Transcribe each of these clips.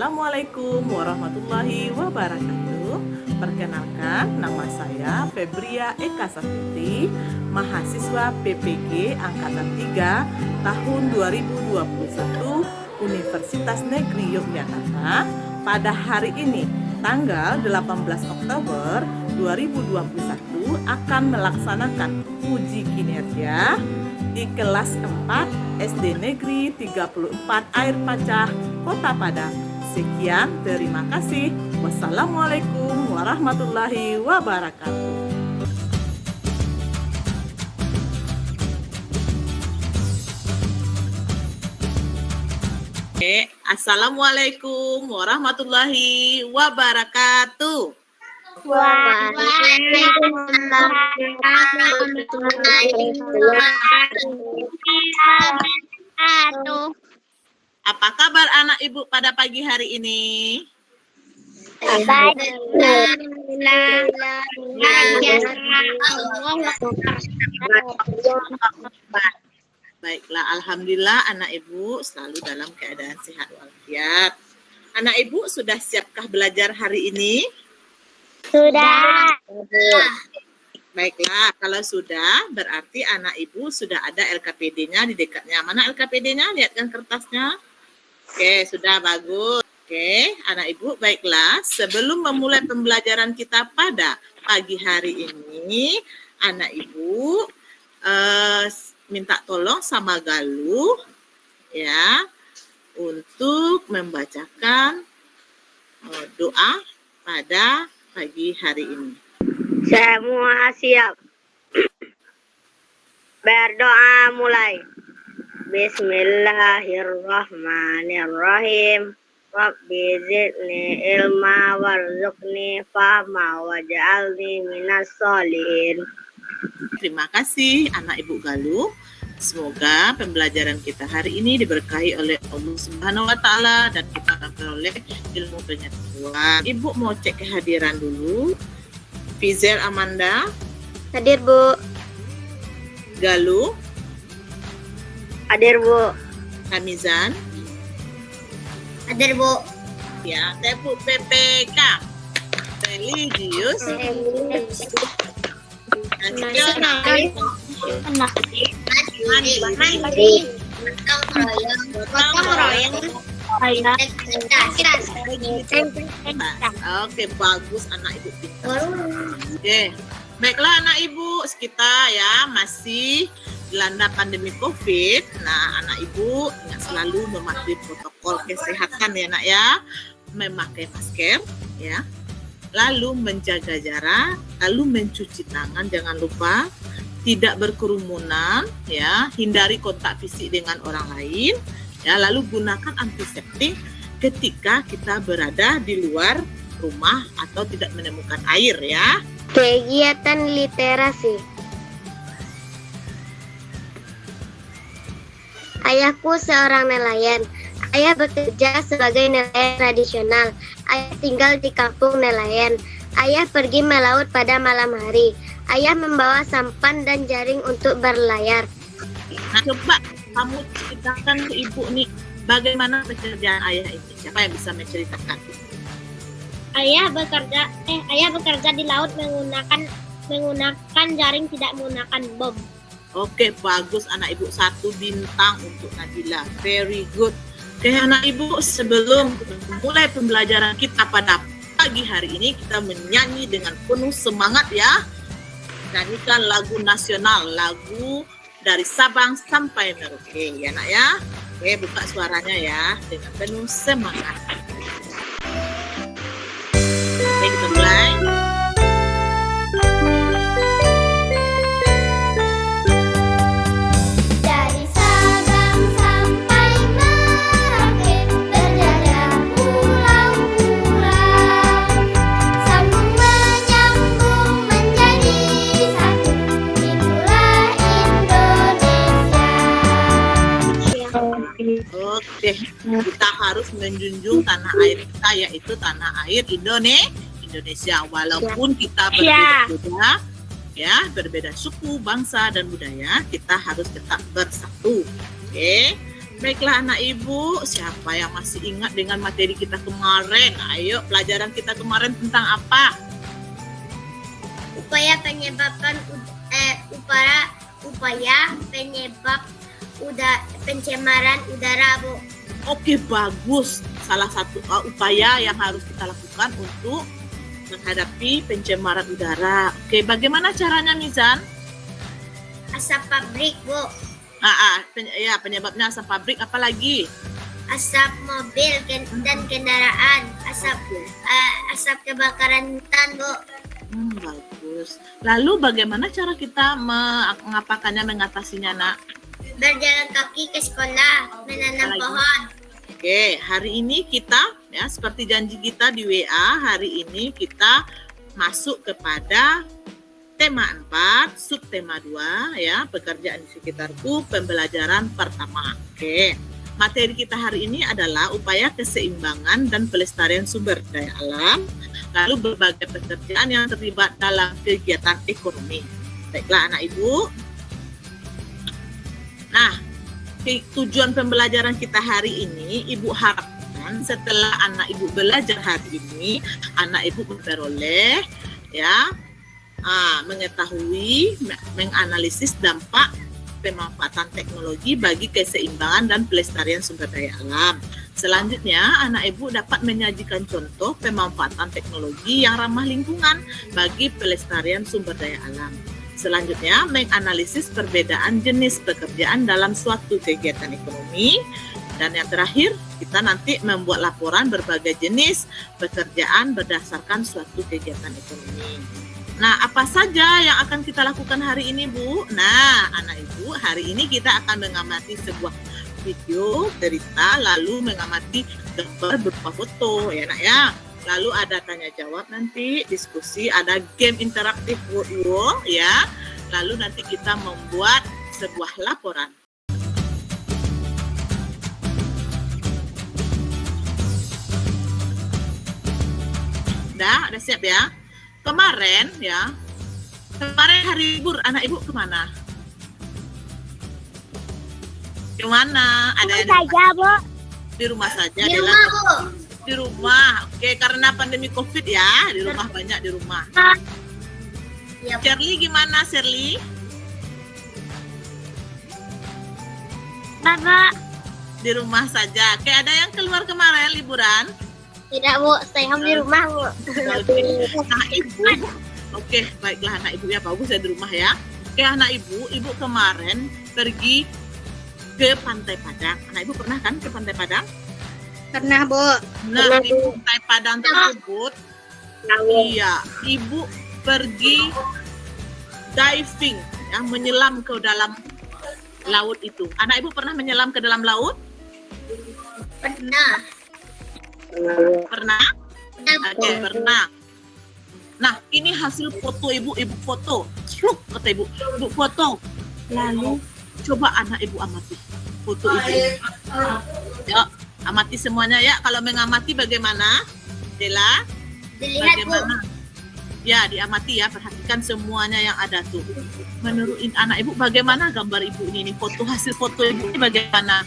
Assalamualaikum warahmatullahi wabarakatuh. Perkenalkan, nama saya Febria Eka Sastuti, mahasiswa PPG Angkatan 3 tahun 2021 Universitas Negeri Yogyakarta. Pada hari ini, tanggal 18 Oktober 2021 akan melaksanakan uji kinerja di kelas 4 SD Negeri 34 Air Pacah, Kota Padang. Sekian, terima kasih. Wassalamualaikum warahmatullahi wabarakatuh. Assalamualaikum warahmatullahi wabarakatuh. Apa kabar anak ibu pada pagi hari ini? Baiklah, alhamdulillah anak ibu selalu dalam keadaan sehat walafiat. Anak ibu sudah siapkah belajar hari ini? Sudah. Baiklah, kalau sudah berarti anak ibu sudah ada LKPD-nya di dekatnya. Mana LKPD-nya? Lihatkan kertasnya. Oke, sudah bagus. Oke, anak ibu, baiklah. Sebelum memulai pembelajaran kita pada pagi hari ini, anak ibu minta tolong sama Galuh ya untuk membacakan doa pada pagi hari ini. Semua siap. Berdoa mulai. Bismillahirrahmanirrahim. Rabbi zidni ilma warzuqni fahma waj'alni minas sholihin. Terima kasih anak ibu Galuh. Semoga pembelajaran kita hari ini diberkahi oleh Allah Subhanahu wa taala dan kita akan peroleh ilmu pengetahuan. Ibu mau cek kehadiran dulu. Fizel Amanda. Hadir, Bu. Galuh. Hadir, Bu. Hamizan. Hadir, Bu. Ya, Tebu PPK. Religius. Nasional. Mandiri. Gotong royong. Oke, bagus anak ibu pintar. Oke, baiklah anak ibu, kita ya masih dilanda pandemi COVID. Nah, anak ibu ingat selalu mematuhi protokol kesehatan ya nak ya, memakai masker ya, lalu menjaga jarak, lalu mencuci tangan jangan lupa, tidak berkerumunan ya, hindari kontak fisik dengan orang lain. Ya, lalu gunakan antiseptik ketika kita berada di luar rumah atau tidak menemukan air ya. Kegiatan literasi. Ayahku seorang nelayan. Ayah bekerja sebagai nelayan tradisional. Ayah tinggal di kampung nelayan. Ayah pergi melaut pada malam hari. Ayah membawa sampan dan jaring untuk berlayar. Nah, coba kamu ceritakan ke ibu nih, bagaimana pekerjaan ayah ini? Siapa yang bisa menceritakan? Ayah bekerja di laut menggunakan jaring, tidak menggunakan bom. Oke, bagus anak ibu, 1 bintang untuk Nabila. Very good. Oke anak ibu, sebelum mulai pembelajaran kita pada pagi hari ini, kita menyanyi dengan penuh semangat ya. Nyanyikan lagu nasional, lagu dari Sabang sampai Merauke ya nak ya. Oke, buka suaranya ya dengan penuh semangat. Oke, kita mulai. Dari Sabang sampai Merauke berjaya pulau-pulau, sambung menyambung menjadi satu, itulah Indonesia. Oke, kita harus menjunjung tanah air kita, yaitu tanah air Indonesia. Walaupun kita berbeda-beda, ya, berbeda suku, bangsa dan budaya, kita harus tetap bersatu. Oke, Baiklah anak ibu, siapa yang masih ingat dengan materi kita kemarin? Ayo, pelajaran kita kemarin tentang apa? Upaya penyebabkan upaya penyebab pencemaran udara, Bu. Oke, bagus. Salah satu upaya yang harus kita lakukan untuk menghadapi pencemaran udara. Oke, bagaimana caranya, Mizan? Asap pabrik, Bu. Penyebabnya asap pabrik, apa lagi? Asap mobil dan kendaraan, asap kebakaran hutan, Bu. Bagus. Lalu bagaimana cara kita mengatasinya, Nak? Berjalan kaki ke sekolah, menanam pohon. Oke, hari ini kita ya seperti janji kita di WA, hari ini kita masuk kepada tema 4, subtema 2 ya, pekerjaan di sekitarku, pembelajaran pertama. Oke. Materi kita hari ini adalah upaya keseimbangan dan pelestarian sumber daya alam, lalu berbagai pekerjaan yang terlibat dalam kegiatan ekonomi. Baiklah anak ibu. Nah, tujuan pembelajaran kita hari ini, ibu harapkan setelah anak ibu belajar hari ini, anak ibu memperoleh ya mengetahui, menganalisis dampak pemanfaatan teknologi bagi keseimbangan dan pelestarian sumber daya alam. Selanjutnya, anak ibu dapat menyajikan contoh pemanfaatan teknologi yang ramah lingkungan bagi pelestarian sumber daya alam. Selanjutnya, menganalisis perbedaan jenis pekerjaan dalam suatu kegiatan ekonomi. Dan yang terakhir, kita nanti membuat laporan berbagai jenis pekerjaan berdasarkan suatu kegiatan ekonomi. Nah, apa saja yang akan kita lakukan hari ini, Bu? Nah, anak ibu, hari ini kita akan mengamati sebuah video cerita, lalu mengamati gambar berupa foto, ya nak ya. Lalu ada tanya jawab nanti, diskusi, ada game interaktif word ya. Lalu nanti kita membuat sebuah laporan. Udah siap ya? Kemarin hari libur, anak ibu kemana? Kemana? Ada saja, Bu. Di rumah saja. Di rumah, Bu. Di rumah. Oke, karena pandemi COVID ya, di rumah banyak di rumah. Ya, Shirley gimana, Shirley? Bapak. Di rumah saja. Kayak ada yang keluar kemarin liburan? Tidak, Bu. Stay home di rumah, Bu. Nah, ibu. Oke, baiklah anak ibu ya, bagus ya di rumah ya. Oke, anak ibu kemarin pergi ke Pantai Padang. Anak ibu pernah kan ke Pantai Padang? Pernah, Bu. Nah, di Pantai Padang tersebut, iya, ibu pergi diving, ya, menyelam ke dalam laut itu. Anak ibu pernah menyelam ke dalam laut? Pernah. Pernah? Oke, pernah. Nah, ini hasil foto ibu foto. Sluk, kata ibu foto. Lalu coba anak ibu amati foto ibu. Ya, amati semuanya ya. Kalau mengamati bagaimana? Dela? Dilihat, Bagaimana? Ya, diamati ya. Perhatikan semuanya yang ada tuh. Menurut anak ibu bagaimana gambar ibu ini? Foto hasil foto ibu ini bagaimana?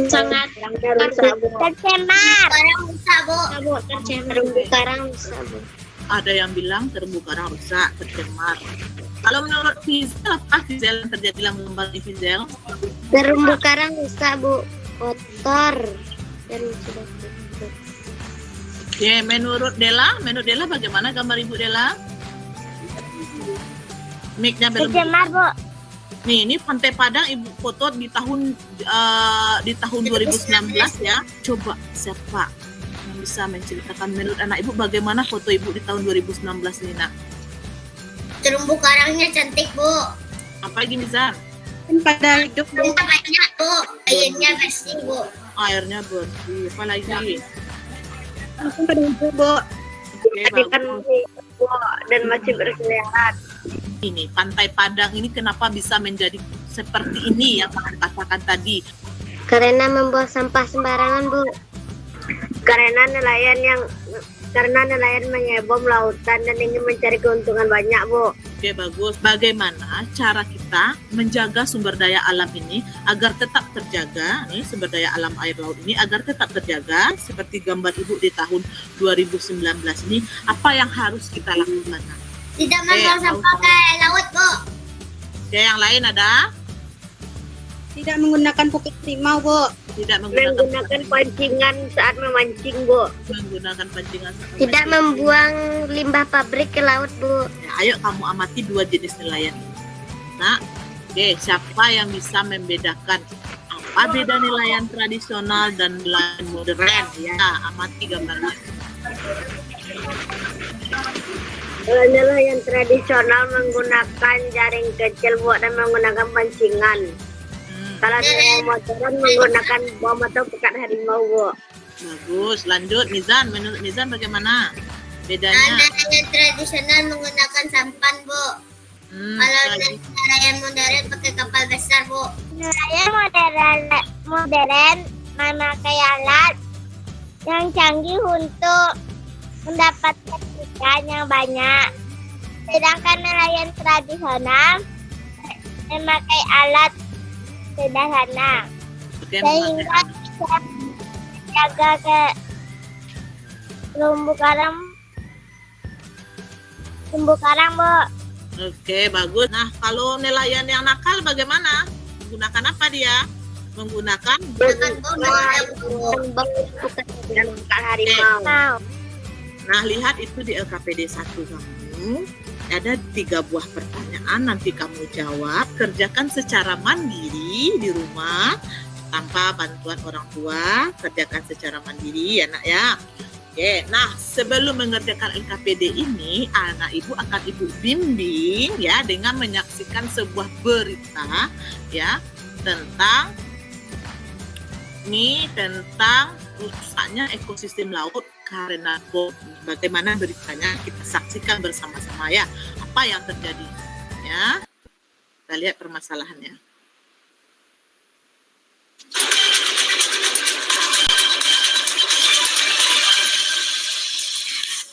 Sangat tercemar. Karang rusak, Bu. Terumbu karang rusak, Bu. Ada yang bilang terumbu karang rusak, tercemar. Kalau menurut Fizel, apa Fizel yang terjadi dalam gambar ini, Fizel? Terumbu karang rusak, Bu. Kotor. Dan sudah kotor. Oke, menurut Dela bagaimana gambar ibu Dela? Mic-nya belum. Tercemar, Bu. Nih, ini Pantai Padang ibu foto di tahun 2019 ya. Coba siapa yang bisa menceritakan menurut anak ibu bagaimana foto ibu di tahun 2019 ini, Nak? Terumbu karangnya cantik, Bu. Apa lagi, Mizan? Pada hidup, Bu. Banyak, Bu. Airnya bersih, Bu. Airnya bersih. Apa lagi? Langsung pada hidup, Bu. Oke, bagus. Bu. Dan masih berkeliaran. Ini Pantai Padang ini kenapa bisa menjadi seperti ini yang saya katakan tadi? Karena membuang sampah sembarangan, Bu. Karena nelayan yang karena nelayan mengebom lautan dan ingin mencari keuntungan banyak, Bu. Oke, bagus. Bagaimana cara kita menjaga sumber daya alam ini agar tetap terjaga, nih sumber daya alam air laut ini agar tetap terjaga seperti gambar Ibu di tahun 2019 ini, apa yang harus kita lakukan? Tidak membuang sampah ke laut, Bu. Oke, yang lain ada? Tidak menggunakan pupuk harimau, Bu. Tidak menggunakan Pancingan saat memancing, Bu. menggunakan pancingan. Tidak membuang limbah pabrik ke laut, Bu. Ya, ayo kamu amati dua jenis nelayan. Nah, oke, siapa yang bisa membedakan apa beda nelayan tradisional dan nelayan modern? Ya, amati gambarnya. Kalau nelayan tradisional menggunakan jaring kecil, Bu, dan menggunakan pancingan. Kalau nelayan modern menggunakan bom atau pekat harimau, Bu. Bagus, lanjut Mizan. Menurut Mizan bagaimana bedanya? Nelayan tradisional menggunakan sampan, Bu. Kalau Lagi. nelayan modern pakai kapal besar, Bu. Nelayan modern memakai alat yang canggih untuk mendapatkan ikan yang banyak. Sedangkan nelayan tradisional memakai alat sederhana Oke, sehingga bisa menjaga ke terumbu karang, Bu. Oke, bagus. Nah, kalau nelayan yang nakal bagaimana? Menggunakan apa dia? Menggunakan Dan pekat harimau. Mau. Nah, lihat itu di LKPD 1 kamu. Ada 3 buah pertanyaan, nanti kamu jawab. Kerjakan secara mandiri di rumah tanpa bantuan orang tua. Kerjakan secara mandiri ya, Nak ya. Oke, nah sebelum mengerjakan LKPD ini, anak ibu akan ibu bimbing ya dengan menyaksikan sebuah berita ya tentang rusaknya ekosistem laut karena bom. Bagaimana beritanya kita saksikan bersama-sama ya. Apa yang terjadi ya? Kita lihat permasalahannya.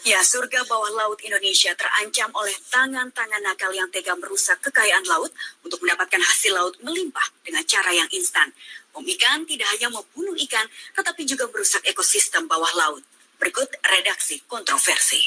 Ya, surga bawah laut Indonesia terancam oleh tangan-tangan nakal yang tega merusak kekayaan laut untuk mendapatkan hasil laut melimpah dengan cara yang instan. Bom ikan tidak hanya membunuh ikan, tetapi juga merusak ekosistem bawah laut. Berikut redaksi kontroversi.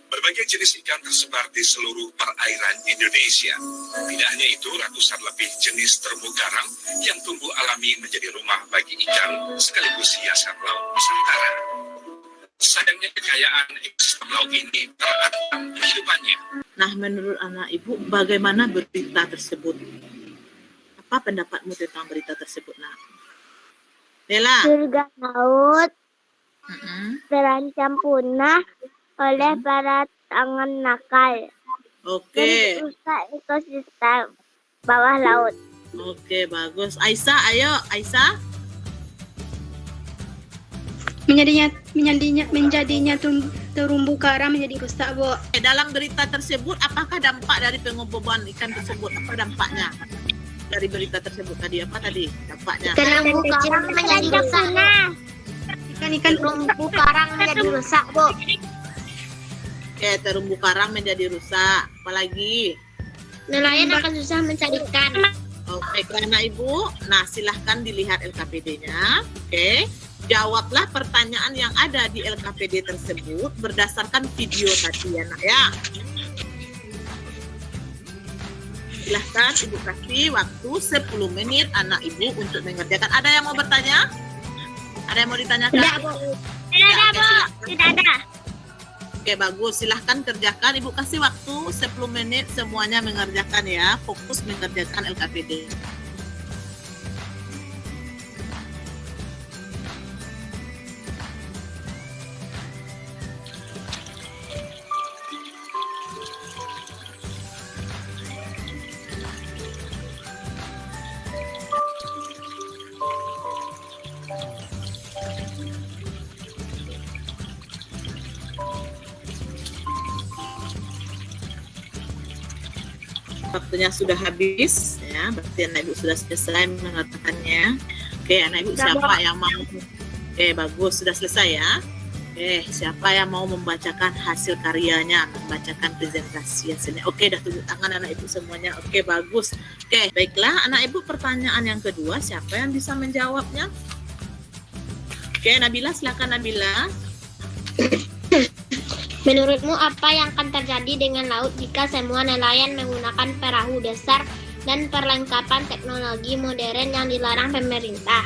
Berbagai jenis ikan tersebar di seluruh perairan Indonesia. Tidak hanya itu, ratusan lebih jenis terumbu karang yang tumbuh alami menjadi rumah bagi ikan sekaligus hiasan laut Nusantara. Sayangnya kekayaan ekosistem laut ini terancam kehidupannya. Nah, menurut anak ibu, bagaimana berita tersebut? Apa pendapatmu tentang berita tersebut, Nak? Nela? Surga laut Mm-mm. terancam punah oleh para tangan nakal Oke, dan rusak ekosistem bawah laut. oke, bagus. Aisyah, ayo, Aisyah. menjadinya terumbu karang menjadi rusak, Bu. Dalam berita tersebut, apakah dampak dari pengeboman ikan tersebut? Apa dampaknya? Dari berita tersebut tadi, apa tadi dampaknya? Terumbu karang menjadi rusak. Ikan-ikan Terumbu karang menjadi rusak, Bu. Oke, terumbu karang menjadi rusak. Apalagi? Nelayan akan susah mencari ikan. Oke, karena ibu, nah silahkan dilihat LKPD-nya. Oke, jawablah pertanyaan yang ada di LKPD tersebut berdasarkan video tadi ya, Nak ya. Silahkan ibu kasih waktu 10 menit anak ibu untuk mengerjakan. Ada yang mau bertanya? Ada yang mau ditanyakan? Tidak, Bu. Tidak ada, Bu. Tidak ada. Oke, bagus. Silahkan kerjakan. Ibu kasih waktu 10 menit semuanya mengerjakan ya. Fokus mengerjakan LKPD. Waktunya sudah habis ya, berarti anak ibu sudah selesai mengatakannya. Oke, anak ibu Sudah, siapa yang mau? Oke, bagus, sudah selesai ya. Oke, siapa yang mau membacakan hasil karyanya, membacakan presentasi hasilnya? Oke, dah tunjuk tangan anak ibu semuanya. Oke, bagus. Oke, baiklah anak ibu, pertanyaan yang kedua, siapa yang bisa menjawabnya? Oke, Nabila, silakan Nabila. Menurutmu apa yang akan terjadi dengan laut jika semua nelayan menggunakan perahu besar dan perlengkapan teknologi modern yang dilarang pemerintah?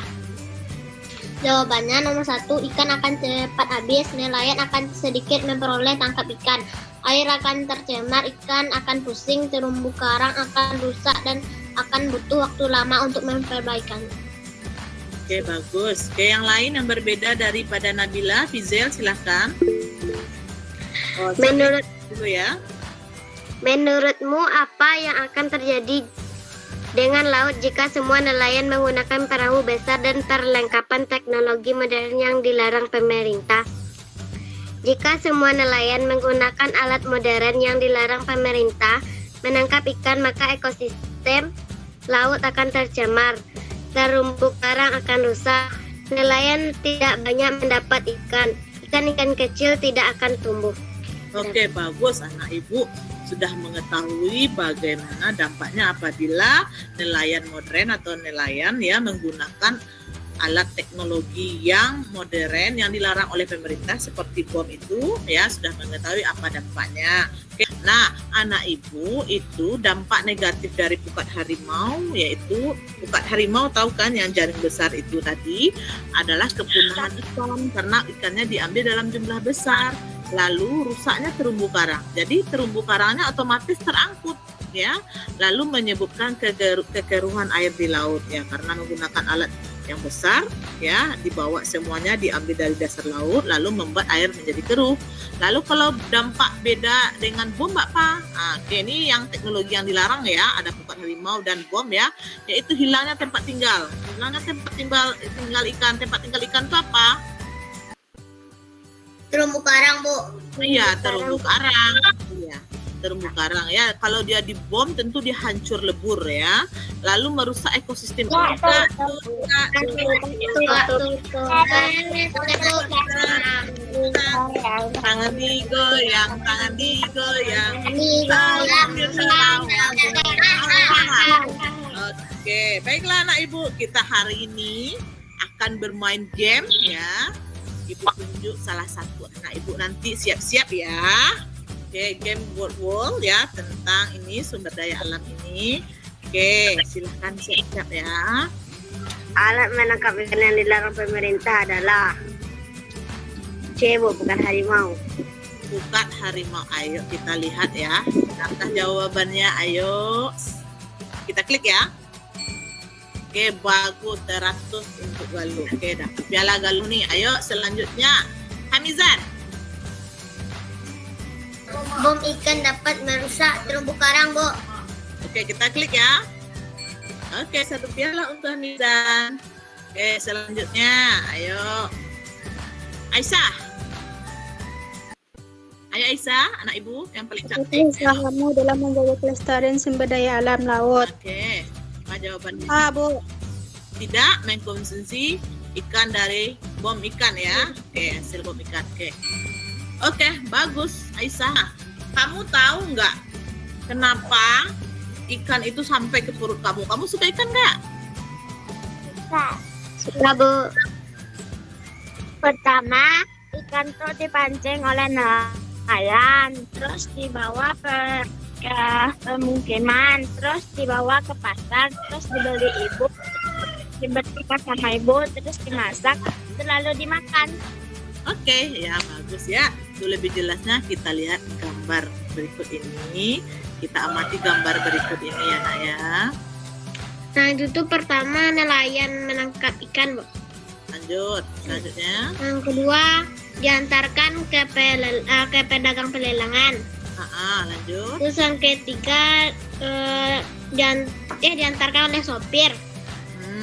Jawabannya nomor 1, ikan akan cepat habis, nelayan akan sedikit memperoleh tangkap ikan, air akan tercemar, ikan akan pusing, terumbu karang akan rusak dan akan butuh waktu lama untuk memperbaikannya. Oke, bagus. Oke, yang lain yang berbeda daripada Nabila, Fizel, silahkan. Oh, Menurut dulu ya. Menurutmu apa yang akan terjadi dengan laut jika semua nelayan menggunakan perahu besar dan perlengkapan teknologi modern yang dilarang pemerintah? Jika semua nelayan menggunakan alat modern yang dilarang pemerintah menangkap ikan, maka ekosistem laut akan tercemar, terumbu karang akan rusak, nelayan tidak banyak mendapat ikan, ikan-ikan kecil tidak akan tumbuh. Oke, bagus anak ibu sudah mengetahui bagaimana dampaknya apabila nelayan modern atau nelayan ya menggunakan alat teknologi yang modern yang dilarang oleh pemerintah seperti bom itu ya, sudah mengetahui apa dampaknya. Oke. Nah, anak ibu, itu dampak negatif dari pukat harimau, yaitu pukat harimau tahu kan yang jaring besar itu tadi adalah kepunahan ikan karena ikannya diambil dalam jumlah besar. Lalu rusaknya terumbu karang. Jadi terumbu karangnya otomatis terangkut ya. Lalu menyebabkan kekeruhan air di laut ya, karena menggunakan alat yang besar ya, dibawa semuanya diambil dari dasar laut lalu membuat air menjadi keruh. Lalu kalau dampak beda dengan bom apa? Nah, ini yang teknologi yang dilarang ya, ada pukat harimau dan bom ya, yaitu hilangnya tempat tinggal. Hilangnya tempat tinggal ikan. Tempat tinggal ikan itu apa? Terumbu karang, Bu. Iya, terumbu karang. Iya, terumbu karang ya. Kalau dia dibom tentu dia hancur lebur ya. Lalu merusak ekosistem. Tangan digoyang, tangan digoyang. Oke, baiklah anak ibu, kita hari ini akan bermain game ya. Ibu tunjuk salah satu anak ibu, nanti siap-siap ya. Oke, game wall ya tentang ini sumber daya alam ini. Oke, silahkan siap-siap ya. Alat menangkap ikan yang dilarang pemerintah adalah cebok, bukan harimau. Pukat harimau. Ayo kita lihat ya. Apakah jawabannya? Ayo. Kita klik ya. Oke, bagus, 100 untuk Galuh. Oke, dapat piala Galuh nih. Ayo selanjutnya Hamizan. Bom ikan dapat merusak terumbu karang, Bu. Oke, kita klik ya. Oke, 1 piala untuk Hamizan. Oke, selanjutnya ayo Aisyah. Ayo Aisyah, anak ibu yang paling cantik. Usahamu dalam menjaga kelestarian sumber daya alam laut. Oke, apa jawabannya? Bu. Tidak mengkonsumsi ikan dari bom ikan ya. Oke, hasil bom ikan. Oke, bagus Aisyah. Kamu tahu nggak kenapa ikan itu sampai ke perut kamu? Kamu suka ikan nggak? Suka, Bu. Pertama, ikan itu dipancing oleh nelayan, terus dibawa ke pemukiman, terus dibawa ke pasar, terus dibeli ibu, dibersihkan sama ibu, terus dimasak, lalu dimakan. Oke, ya bagus ya. Itu lebih jelasnya kita lihat gambar berikut ini. Kita amati gambar berikut ini ya nak ya. Nah, itu tuh pertama nelayan menangkap ikan, Bu. Lanjut, selanjutnya. Yang kedua, diantarkan ke pedagang pelelangan. Lanjut. Terus yang ketiga, diantarkan oleh sopir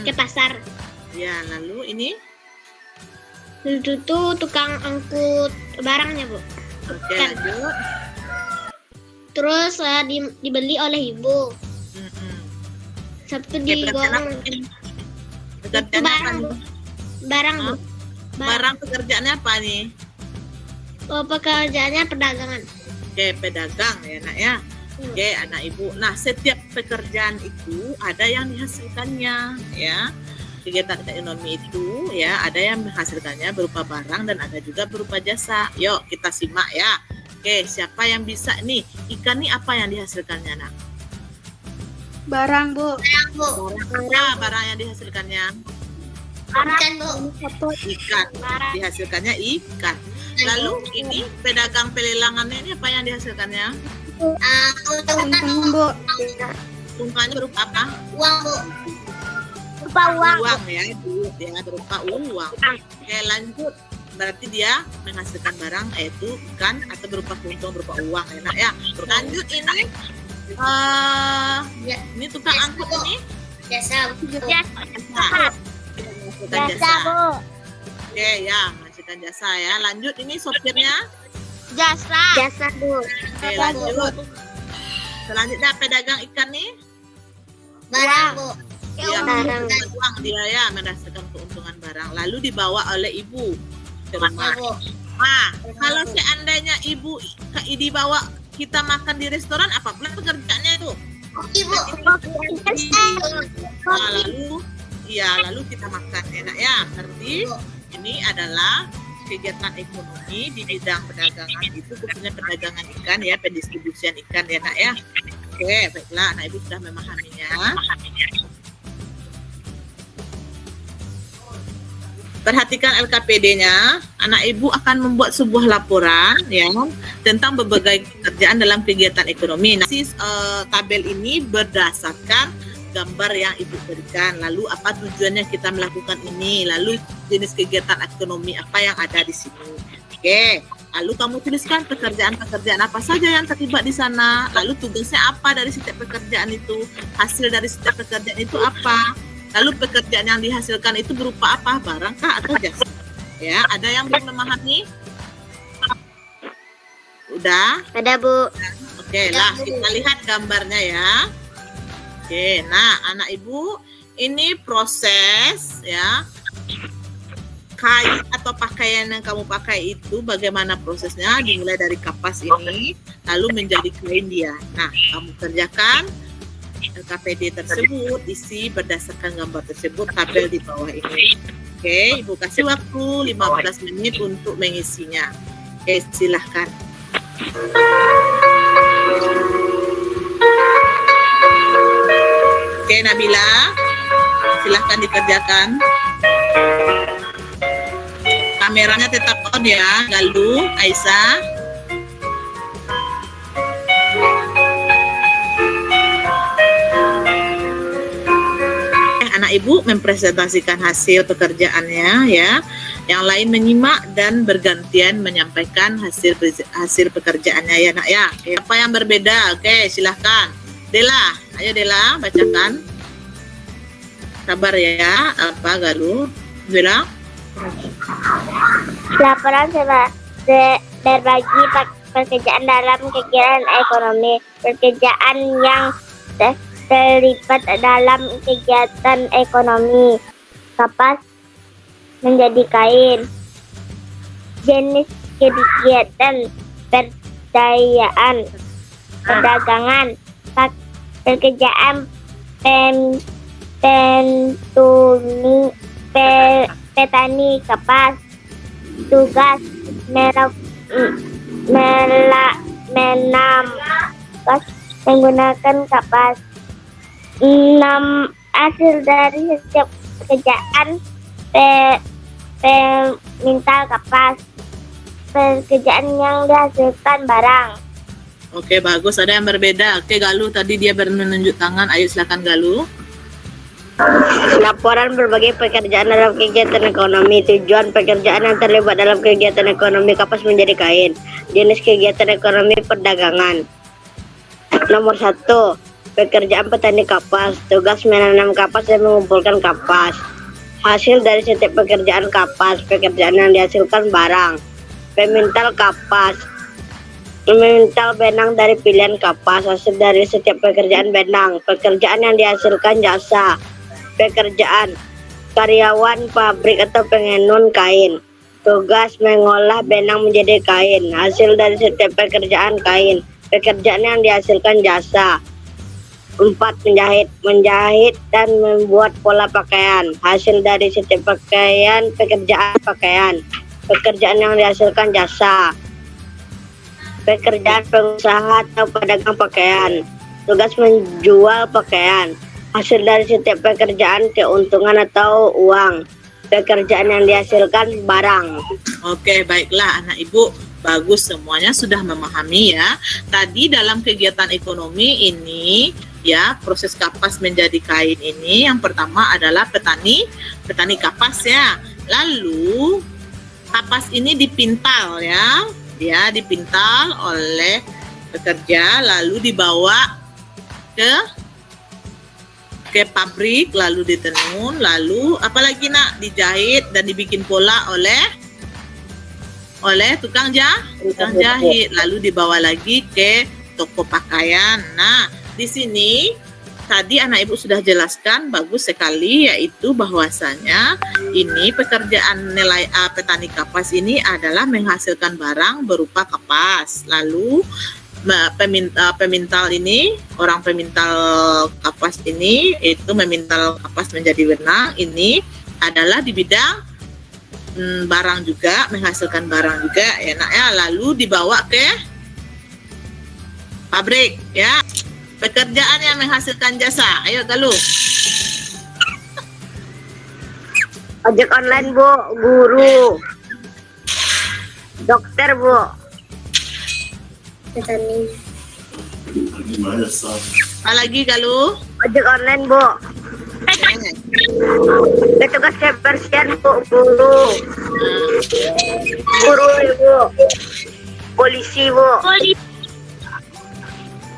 ke pasar. Ya, lalu ini. Itu tuh tukang angkut barangnya, Bu. Oke, lanjut. Terus dibeli oleh ibu. Mm-mm. Sabtu Oke, pekerjaan apa digoreng. nih? Pekerjaannya apa nih? Barang, Bu. Barang pekerjaannya apa nih? Oh, pekerjaannya perdagangan. Oke, pedagang ya nak ya. Oke, anak ibu. Nah, setiap pekerjaan itu ada yang dihasilkannya ya. Kegiatan ekonomi itu ya ada yang menghasilkannya berupa barang dan ada juga berupa jasa. Yuk kita simak ya. Oke, siapa yang bisa nih? Ikan nih apa yang dihasilkannya nak? Barang, Bu. Apa barang yang dihasilkannya? Ikan, Bu. Ikan. Dihasilkannya ikan. Lalu ini pedagang pelelangannya ini apa yang dihasilkannya? Untung, Bu. Keuntungannya berupa apa? Uang, Bu. Berupa uang. Uang ya, duit ya, berupa uang. Oke, lanjut. Berarti dia menghasilkan barang yaitu ikan atau berupa keuntungan berupa uang enak ya. Lanjut ini ini tukang angkut ini Jasa, Bu. menghasilkan Jasa, jasa. Bu. Oke ya, menghasilkan jasa ya. Lanjut ini sopirnya. Jasa. Jasa, Bu. Oke, lanjut. Selanjutnya pedagang ikan nih. Barang, Bu. Dia Barang. menghasilkan uang dia ya, mendapatkan keuntungan barang. Lalu dibawa oleh ibu ke rumah. Bu. Nah, kalau seandainya ibu dibawa kita makan di restoran, apa pula pekerjaannya itu? Ibu. Nah, lalu kita makan enak ya. Berarti ini adalah kegiatan ekonomi di bidang perdagangan itu khususnya perdagangan ikan ya, pendistribusian ikan ya nak ya. Oke, baiklah, anak ibu sudah memahaminya. Perhatikan LKPD-nya, anak ibu akan membuat sebuah laporan ya tentang berbagai pekerjaan dalam kegiatan ekonomi. Nah, tabel ini berdasarkan gambar yang ibu berikan. Lalu apa tujuannya kita melakukan ini? Lalu jenis kegiatan ekonomi apa yang ada di sini? Oke. Lalu kamu tuliskan pekerjaan-pekerjaan apa saja yang terlibat di sana. Lalu tugasnya apa dari setiap pekerjaan itu? Hasil dari setiap pekerjaan itu apa? Lalu pekerjaan yang dihasilkan itu berupa apa? Barang kah atau jasa? Ya, ada yang belum memahami? Udah? Ada, Bu. Oke lah, kita lihat gambarnya ya. Oke, nah anak ibu, ini proses ya. Kain atau pakaian yang kamu pakai itu bagaimana prosesnya? Dimulai dari kapas ini, lalu menjadi kain dia. Nah, kamu kerjakan LKPD tersebut, isi berdasarkan gambar tersebut, tabel di bawah ini. Oke, ibu kasih waktu 15 menit untuk mengisinya. Oke, silahkan. Oke, Nabila, silahkan dikerjakan. Kameranya tetap on ya, Galuh, Aisyah. Anak ibu mempresentasikan hasil pekerjaannya ya. Yang lain menyimak dan bergantian menyampaikan hasil pekerjaannya ya nak ya. Oke, apa yang berbeda? Oke, silahkan. Dela, ayo Dela bacakan. Sabar ya, apa Galuh? Dela. Laporan berbagi pekerjaan dalam kegiatan ekonomi. Pekerjaan yang terlibat dalam kegiatan ekonomi. Kapas menjadi kain. Jenis kegiatan perdagangan. Pekerjaan petani kapas. Tugas menam menggunakan kapas. 6 hasil dari setiap pekerjaan pemintal kapas. Pekerjaan yang dihasilkan barang. Oke, bagus. Ada yang berbeda. Oke, Galuh tadi dia menunjuk tangan. Ayo silakan Galuh. Laporan berbagai pekerjaan dalam kegiatan ekonomi. Tujuan pekerjaan yang terlibat dalam kegiatan ekonomi kapas menjadi kain. Jenis kegiatan ekonomi perdagangan. Nomor 1. Pekerjaan petani kapas. Tugas menanam kapas dan mengumpulkan kapas. Hasil dari setiap pekerjaan kapas. Pekerjaan yang dihasilkan barang. Pemintal kapas. memintal benang dari pilihan kapas, hasil dari setiap pekerjaan benang, pekerjaan yang dihasilkan jasa, pekerjaan karyawan pabrik atau pengenun kain, tugas mengolah benang menjadi kain, hasil dari setiap pekerjaan kain, pekerjaan yang dihasilkan jasa. 4. Menjahit dan membuat pola pakaian, hasil dari setiap pakaian, pekerjaan pakaian, pekerjaan yang dihasilkan jasa, pekerjaan pengusaha atau pedagang pakaian, tugas menjual pakaian, hasil dari setiap pekerjaan keuntungan atau uang, pekerjaan yang dihasilkan barang. Oke, baiklah anak ibu, bagus, semuanya sudah memahami ya. Tadi dalam kegiatan ekonomi ini ya, proses kapas menjadi kain ini yang pertama adalah petani kapas ya. Lalu kapas ini dipintal ya, dia dipintal oleh pekerja, lalu dibawa ke pabrik, lalu ditenun, lalu apalagi nak, dijahit dan dibikin pola oleh tukang jahit, lalu dibawa lagi ke toko pakaian. Nah, di sini tadi anak ibu sudah jelaskan bagus sekali, yaitu bahwasanya ini pekerjaan nilai A petani kapas ini adalah menghasilkan barang berupa kapas. Lalu pemintal ini, orang pemintal kapas ini itu memintal kapas menjadi benang, ini adalah di bidang barang juga, menghasilkan barang juga ya nak ya. Lalu dibawa ke pabrik ya. Pekerjaan yang menghasilkan jasa. Ayo Galuh. Ojek online, Bu. Guru. Dokter, Bu. Petani. Apalagi Galuh? Ojek online, Bu. Petugas kebersihan, Bu. Guru. Guru, Bu. Polisi, Bu.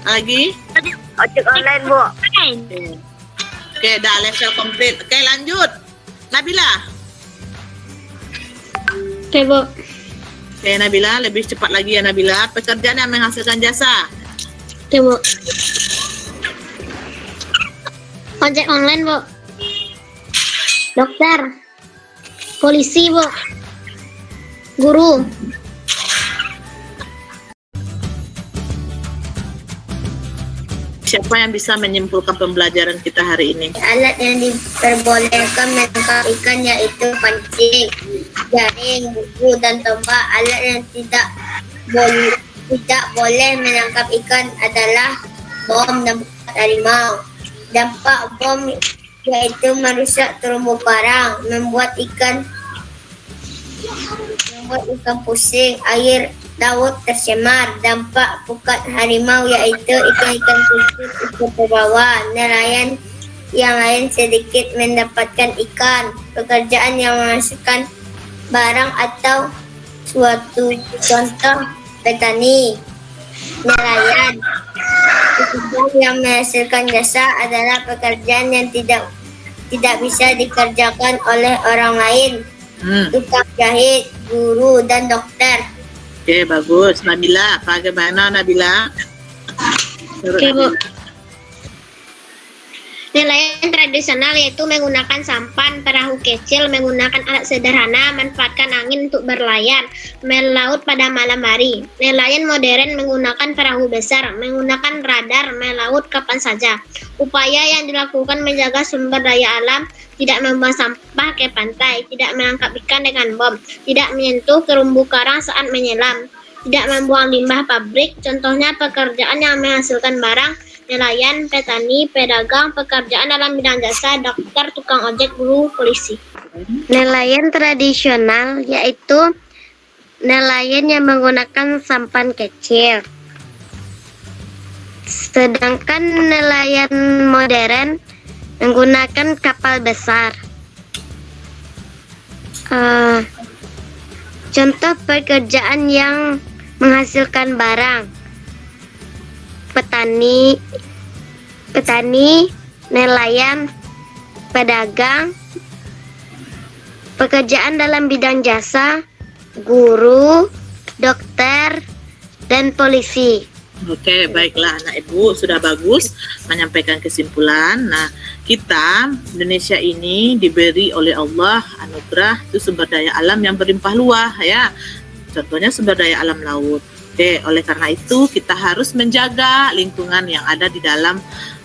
Lagi? Ojek online, Bu. Oke, dah level komplit. Oke, lanjut. Nabila. Oke, Bu. Oke, Nabila, lebih cepat lagi ya Nabila. Pekerjaan yang menghasilkan jasa. Oke, Bu. Ojek online, Bu. Dokter. Polisi, Bu. Guru. Siapa yang bisa menyimpulkan pembelajaran kita hari ini? Alat yang diperbolehkan menangkap ikan yaitu pancing, jaring, buku, dan tombak. Alat yang tidak boleh menangkap ikan adalah bom dan harimau. Dampak bom yaitu merusak terumbu karang, membuat ikan pusing, air laut tercemar. Dampak pukat harimau yaitu ikan-ikan kecil ikut terbawa. Nelayan yang lain sedikit mendapatkan ikan. Pekerjaan yang menghasilkan barang atau suatu contoh petani. Nelayan. Pekerjaan yang menghasilkan jasa adalah pekerjaan yang tidak bisa dikerjakan oleh orang lain. Tukang jahit, guru, dan dokter. Oke, bagus. Nabila, bagaimana Nabila? Oke, Bu. Nelayan tradisional yaitu menggunakan sampan, perahu kecil, menggunakan alat sederhana, manfaatkan angin untuk berlayar, melaut pada malam hari. Nelayan modern menggunakan perahu besar, menggunakan radar, melaut kapan saja. Upaya yang dilakukan menjaga sumber daya alam, tidak membuang sampah ke pantai, tidak menangkap ikan dengan bom, tidak menyentuh terumbu karang saat menyelam, tidak membuang limbah pabrik. Contohnya pekerjaan yang menghasilkan barang, nelayan, petani, pedagang, pekerjaan dalam bidang jasa, dokter, tukang ojek, guru, polisi. Nelayan tradisional yaitu nelayan yang menggunakan sampan kecil. Sedangkan nelayan modern menggunakan kapal besar. Contoh pekerjaan yang menghasilkan barang: petani, nelayan, pedagang. Pekerjaan dalam bidang jasa: guru, dokter, dan polisi. Oke, baiklah anak ibu, sudah bagus menyampaikan kesimpulan. Nah, kita Indonesia ini diberi oleh Allah anugerah itu sumber daya alam yang berlimpah luas ya. Contohnya sumber daya alam laut. Oke, oleh karena itu kita harus menjaga lingkungan yang ada di dalam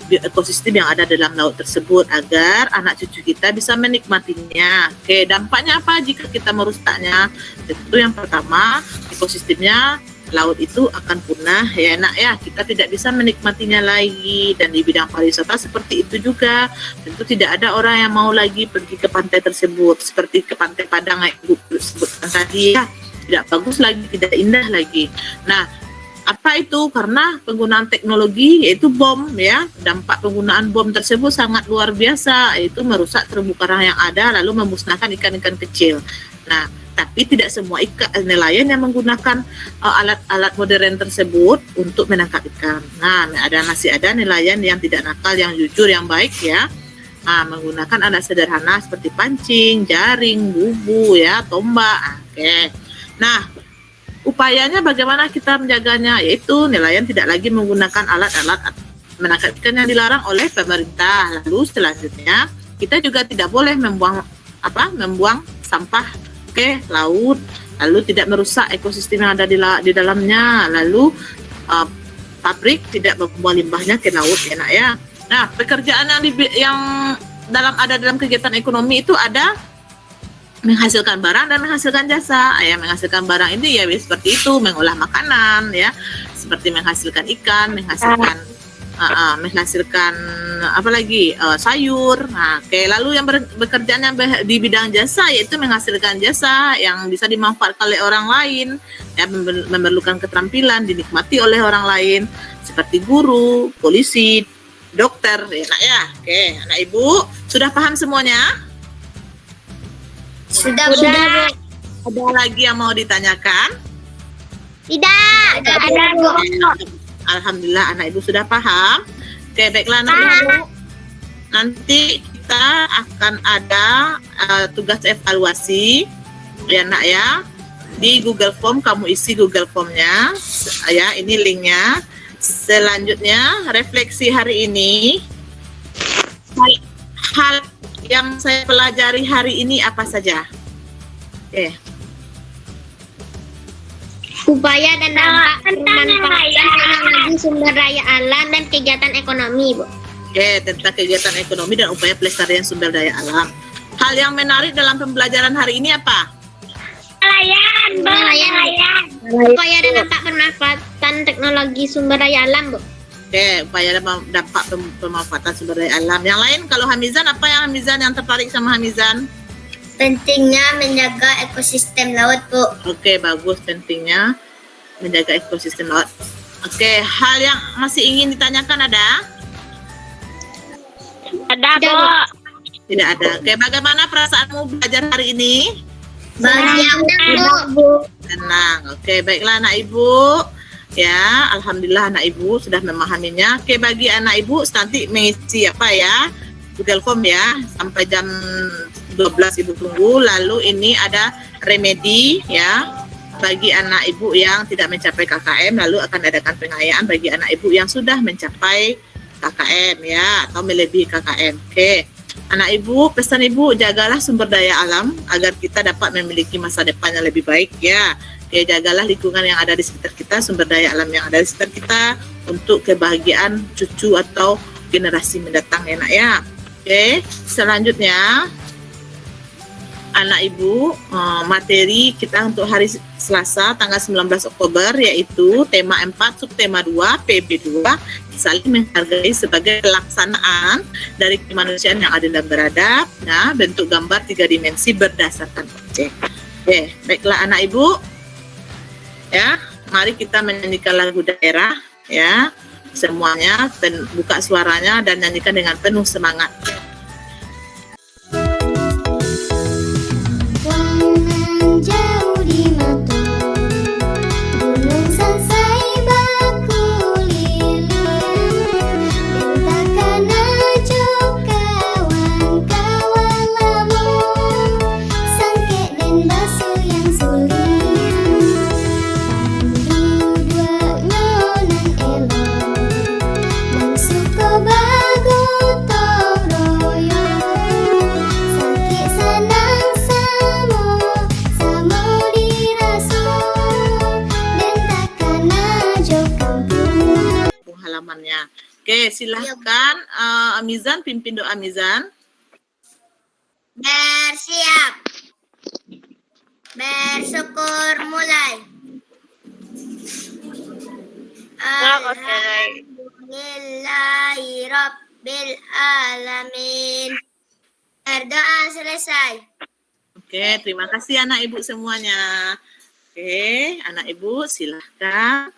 ekosistem yang ada dalam laut tersebut agar anak cucu kita bisa menikmatinya. Oke, dampaknya apa jika kita merusaknya? Tentu yang pertama, ekosistemnya laut itu akan punah ya nak ya, kita tidak bisa menikmatinya lagi. Dan di bidang pariwisata seperti itu juga, tentu tidak ada orang yang mau lagi pergi ke pantai tersebut seperti ke pantai Padang yang ibu sebutkan tadi ya, tidak bagus lagi, tidak indah lagi. Nah, apa itu? Karena penggunaan teknologi yaitu bom ya. Dampak penggunaan bom tersebut sangat luar biasa, yaitu merusak terumbu karang yang ada lalu memusnahkan ikan-ikan kecil. Nah, tapi tidak semua nelayan yang menggunakan alat-alat modern tersebut untuk menangkap ikan. Nah, masih ada nelayan yang tidak nakal, yang jujur, yang baik ya. Nah, menggunakan alat sederhana seperti pancing, jaring, bubu ya, tombak. Oke. Nah, upayanya bagaimana kita menjaganya? Yaitu nelayan tidak lagi menggunakan alat-alat menangkap ikan yang dilarang oleh pemerintah. Lalu selanjutnya kita juga tidak boleh membuang sampah ke laut, lalu tidak merusak ekosistem yang ada di dalamnya, lalu pabrik tidak membuang limbahnya ke laut ya nak ya. Nah, pekerjaan yang dalam kegiatan ekonomi itu ada menghasilkan barang dan menghasilkan jasa. Ya, menghasilkan barang ini ya seperti itu, mengolah makanan ya, seperti menghasilkan ikan, menghasilkan sayur. Nah, lalu yang bekerjaan yang di bidang jasa yaitu menghasilkan jasa yang bisa dimanfaatkan oleh orang lain ya, memerlukan keterampilan dinikmati oleh orang lain seperti guru, polisi, dokter ya nak ya. Oke, anak ibu sudah paham semuanya? Sudah. Ada lagi yang mau ditanyakan? Tidak. Alhamdulillah anak ibu sudah paham. Oke, baiklah anak ibu. Nanti kita akan ada tugas evaluasi ya nak ya. Di Google Form kamu isi Google Formnya ya, ini linknya. Selanjutnya refleksi hari ini, hal yang saya pelajari hari ini apa saja? Oke. Upaya dan dampak pemanfaatan teknologi sumber daya alam dan kegiatan ekonomi, Bu. Oke, tentang kegiatan ekonomi dan upaya pelestarian sumber daya alam. Hal yang menarik dalam pembelajaran hari ini apa? Nelayan. Upaya dan dampak pemanfaatan teknologi sumber daya alam, Bu. Oke, upaya dan dampak pemanfaatan sumber daya alam. Yang lain, kalau Hamizan, apa yang Hamizan yang tertarik sama Hamizan? Pentingnya menjaga ekosistem laut, Bu. Oke, bagus, pentingnya menjaga ekosistem laut. Oke, hal yang masih ingin ditanyakan ada? Ada, Bu. Tidak ada. Oke, bagaimana perasaanmu belajar hari ini? Banyak, Bu. Tenang. Oke, baiklah anak ibu. Ya, alhamdulillah anak ibu sudah memahaminya. Oke, bagi anak ibu nanti mengisi apa ya? Google Form ya, sampai jam 12 ibu tunggu. Lalu ini ada remedi ya, bagi anak ibu yang tidak mencapai KKM, lalu akan adakan pengayaan bagi anak ibu yang sudah mencapai KKM ya, atau melebihi KKM. Oke, anak ibu, pesan ibu, jagalah sumber daya alam agar kita dapat memiliki masa depan yang lebih baik ya. Oke, jagalah lingkungan yang ada di sekitar kita, sumber daya alam yang ada di sekitar kita untuk kebahagiaan cucu atau generasi mendatang ya nak ya. Oke, selanjutnya anak ibu, materi kita untuk hari Selasa tanggal 19 Oktober yaitu tema 4 subtema 2 PB2 saling menghargai sebagai pelaksanaan dari kemanusiaan yang adil dan beradab. Nah, bentuk gambar 3 dimensi berdasarkan objek. Oke, baiklah anak ibu. Ya, mari kita menyanyikan lagu daerah ya. Semuanya buka suaranya dan nyanyikan dengan penuh semangat. Jauh di mata gunung selesai baku lilin bentakan ajuk kawan-kawan lamu sangkek dan basuh yang sulit pandu dua Oke, silahkan Mizan, pimpin doa Mizan. Bersiap. Bersyukur mulai. Alhamdulillahi Rabbil Alamin. Berdoa selesai. Oke, terima kasih anak ibu semuanya. Oke, anak ibu silahkan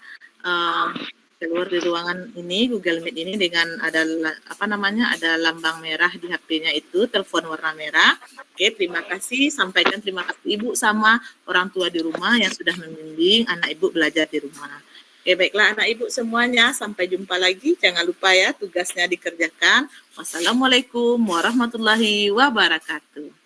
keluar di ruangan ini, Google Meet ini dengan ada ada lambang merah di HP-nya itu, telepon warna merah. Oke, terima kasih. Sampaikan terima kasih ibu sama orang tua di rumah yang sudah membimbing anak ibu belajar di rumah. Oke, baiklah anak ibu semuanya, sampai jumpa lagi. Jangan lupa ya tugasnya dikerjakan. Wassalamualaikum warahmatullahi wabarakatuh.